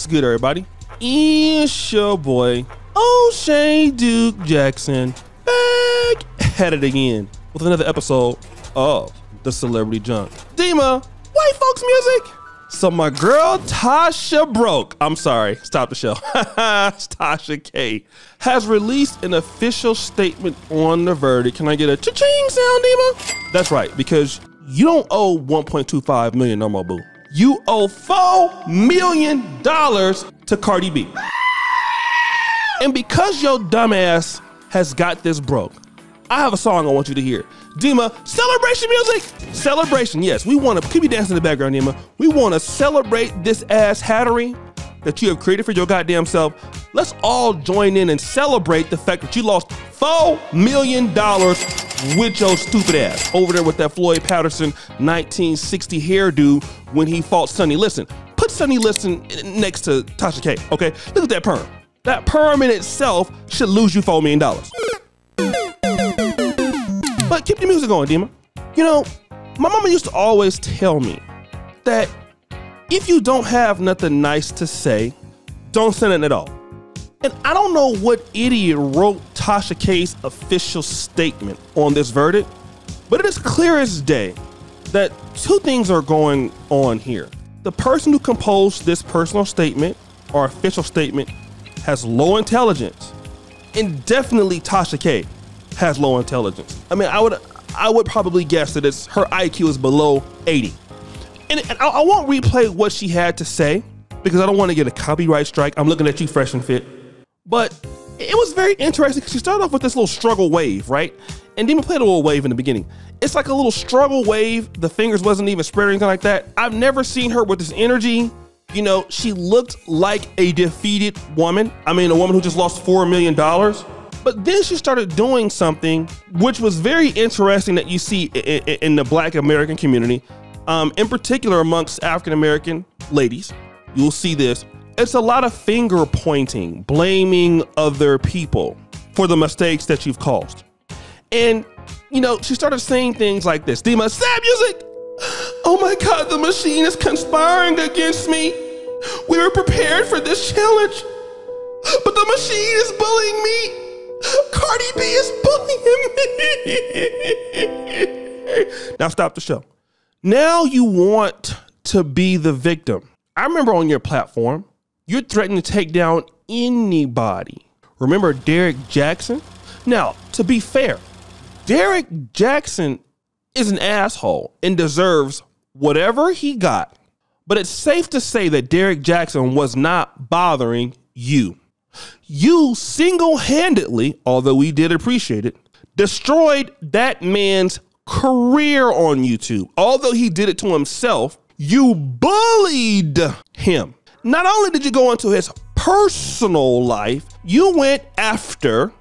What's good, everybody? It's your boy, O'Shea Duke Jackson, back at it again with another episode of The Celebrity Junk. Dima, white folks music. So my girl Tasha broke. I'm sorry, stop the show. Tasha K has released an official statement on the verdict. Can I get a cha-ching sound, Dima? That's right, because you don't owe 1.25 million no more, boo. You owe $4 million to Cardi B. And because your dumbass has got this broke, I have a song I want you to hear. Dima, celebration music! Celebration, yes. We want to keep you dancing in the background, Dima. We want to celebrate this ass hattery that you have created for your goddamn self. Let's all join in and celebrate the fact that you lost $4 million with your stupid ass over there with that Floyd Patterson 1960 hairdo when he fought Sonny Liston. Put Sonny Liston next to Tasha K, okay? Look at that perm. That perm in itself should lose you $4 million. But keep the music going, Dima. You know, my mama used to always tell me that if you don't have nothing nice to say, don't say nothing at all. And I don't know what idiot wrote Tasha K's official statement on this verdict, but it is clear as day that two things are going on here. The person who composed this personal statement or official statement has low intelligence, and definitely Tasha K has low intelligence. I mean, I would probably guess that her IQ is below 80. And I won't replay what she had to say because I don't want to get a copyright strike. I'm looking at you, Fresh and Fit. But it was very interesting because she started off with this little struggle wave, right? And Dima played a little wave in the beginning. It's like a little struggle wave. The fingers wasn't even spread or anything like that. I've never seen her with this energy. You know, she looked like a defeated woman. I mean, a woman who just lost $4 million. But then she started doing something which was very interesting that you see in the Black American community, in particular amongst African-American ladies. You'll see this. It's a lot of finger pointing, blaming other people for the mistakes that you've caused. And, you know, she started saying things like this. Dima, sad music. Oh my God, the machine is conspiring against me. We were prepared for this challenge, but the machine is bullying me. Cardi B is bullying me. Now stop the show. Now you want to be the victim. I remember on your platform, you're threatening to take down anybody. Remember Derek Jackson? Now, to be fair, Derek Jackson is an asshole and deserves whatever he got. But it's safe to say that Derek Jackson was not bothering you. You single-handedly, although we did appreciate it, destroyed that man's career on YouTube. Although he did it to himself, you bullied him. Not only did you go into his personal life, you went after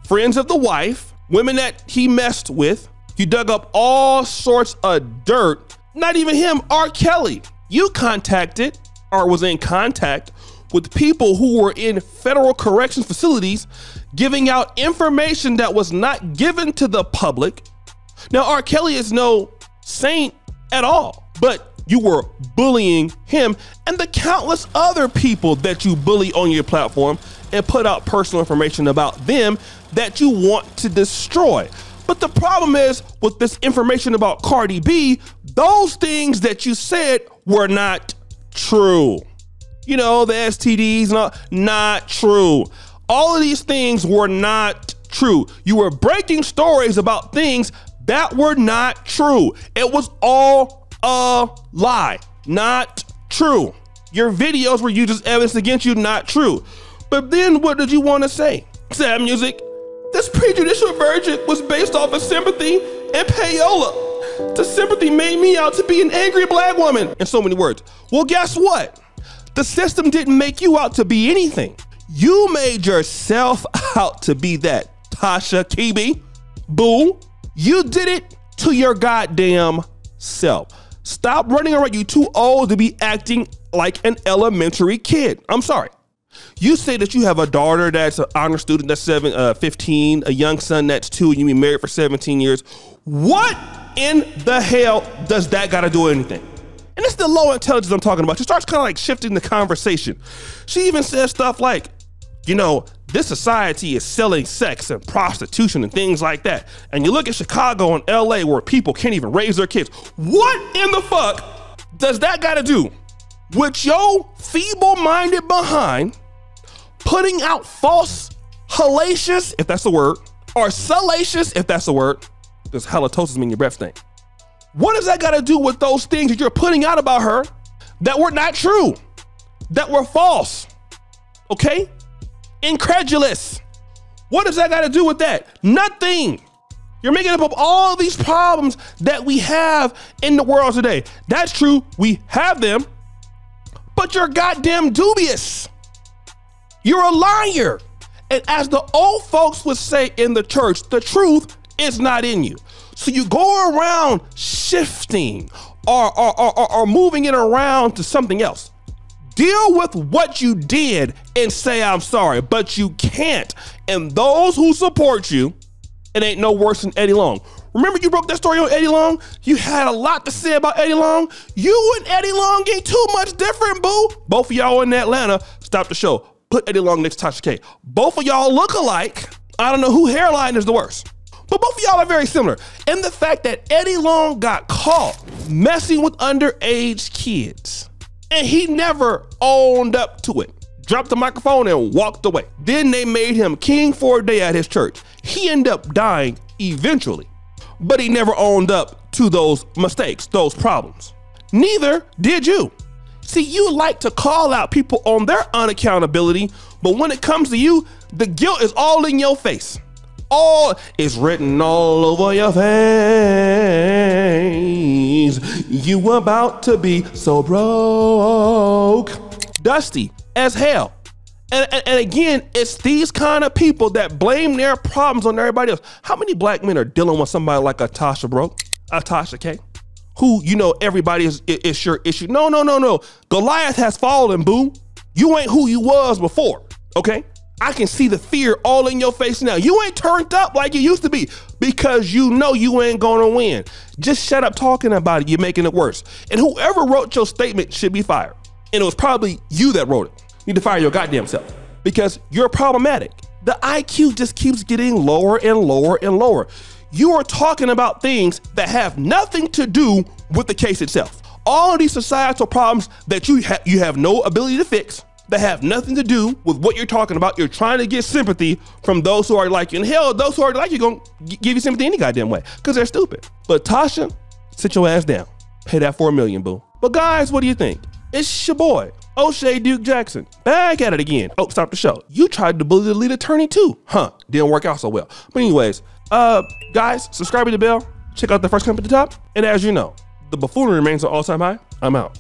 friends of the wife, women that he messed with. You dug up all sorts of dirt. Not even him, R. Kelly. You contacted or was in contact with people who were in federal corrections facilities giving out information that was not given to the public. Now, R. Kelly is no saint at all, but you were bullying him and the countless other people that you bully on your platform and put out personal information about them that you want to destroy. But the problem is with this information about Cardi B, those things that you said were not true. You know, the STDs, not true. All of these things were not true. You were breaking stories about things that were not true. It was all a lie, not true. Your videos were used as evidence against you, not true. But then what did you want to say? Sad music. This prejudicial verdict was based off of sympathy and payola. The sympathy made me out to be an angry Black woman. In so many words. Well, guess what? The system didn't make you out to be anything. You made yourself out to be that. Tasha KB, boo. You did it to your goddamn self. Stop running around. You too old to be acting like an elementary kid. I'm sorry. You say that you have a daughter that's an honor student that's 15, a young son that's 2, and you've been married for 17 years. What in the hell does that got to do with anything? And it's the low intelligence I'm talking about. She starts kind of like shifting the conversation. She even says stuff like, you know, this society is selling sex and prostitution and things like that. And you look at Chicago and LA where people can't even raise their kids. What in the fuck does that got to do with your feeble-minded behind putting out false hellacious, if that's the word, or salacious, if that's the word, because halitosis mean your breath stink. What does that got to do with those things that you're putting out about her that were not true, that were false, okay? Incredulous. What does that got to do with that? Nothing. You're making up all these problems that we have in the world today. That's true, we have them, but you're goddamn dubious. You're a liar. And as the old folks would say in the church, the truth is not in you. So you go around shifting or moving it around to something else. Deal with what you did and say, I'm sorry, but you can't. And those who support you, it ain't no worse than Eddie Long. Remember you broke that story on Eddie Long? You had a lot to say about Eddie Long. You and Eddie Long ain't too much different, boo. Both of y'all in Atlanta, stop the show. Put Eddie Long next to Tasha K. Both of y'all look alike. I don't know who hairline is the worst, but both of y'all are very similar. And the fact that Eddie Long got caught messing with underage kids and he never owned up to it, dropped the microphone and walked away. Then they made him king for a day at his church. He ended up dying eventually, but he never owned up to those mistakes, those problems. Neither did you. See, you like to call out people on their unaccountability, but when it comes to you, the guilt is all in your face. All is written all over your face. You about to be so broke. Dusty as hell. And again, it's these kind of people that blame their problems on everybody else. How many black men are dealing with somebody like a Tasha, bro? A Tasha K? Who, you know, everybody is your issue. No. Goliath has fallen, boo. You ain't who you was before, okay? I can see the fear all in your face now. You ain't turned up like you used to be because you know you ain't gonna win. Just shut up talking about it. You're making it worse. And whoever wrote your statement should be fired. And it was probably you that wrote it. You need to fire your goddamn self because you're problematic. The IQ just keeps getting lower and lower and lower. You are talking about things that have nothing to do with the case itself. All of these societal problems that you have no ability to fix, that have nothing to do with what you're talking about. You're trying to get sympathy from those who are like you. And hell, those who are like you gonna give you sympathy any goddamn way because they're stupid. But Tasha, sit your ass down. Pay that $4 million, boo. But guys, what do you think? It's your boy, O'Shea Duke Jackson, back at it again. Oh, stop the show. You tried to bully the lead attorney too. Huh, didn't work out so well. But anyways, guys, subscribe to the bell. Check out the first comment at the top. And as you know, the buffoonery remains an all-time high. I'm out.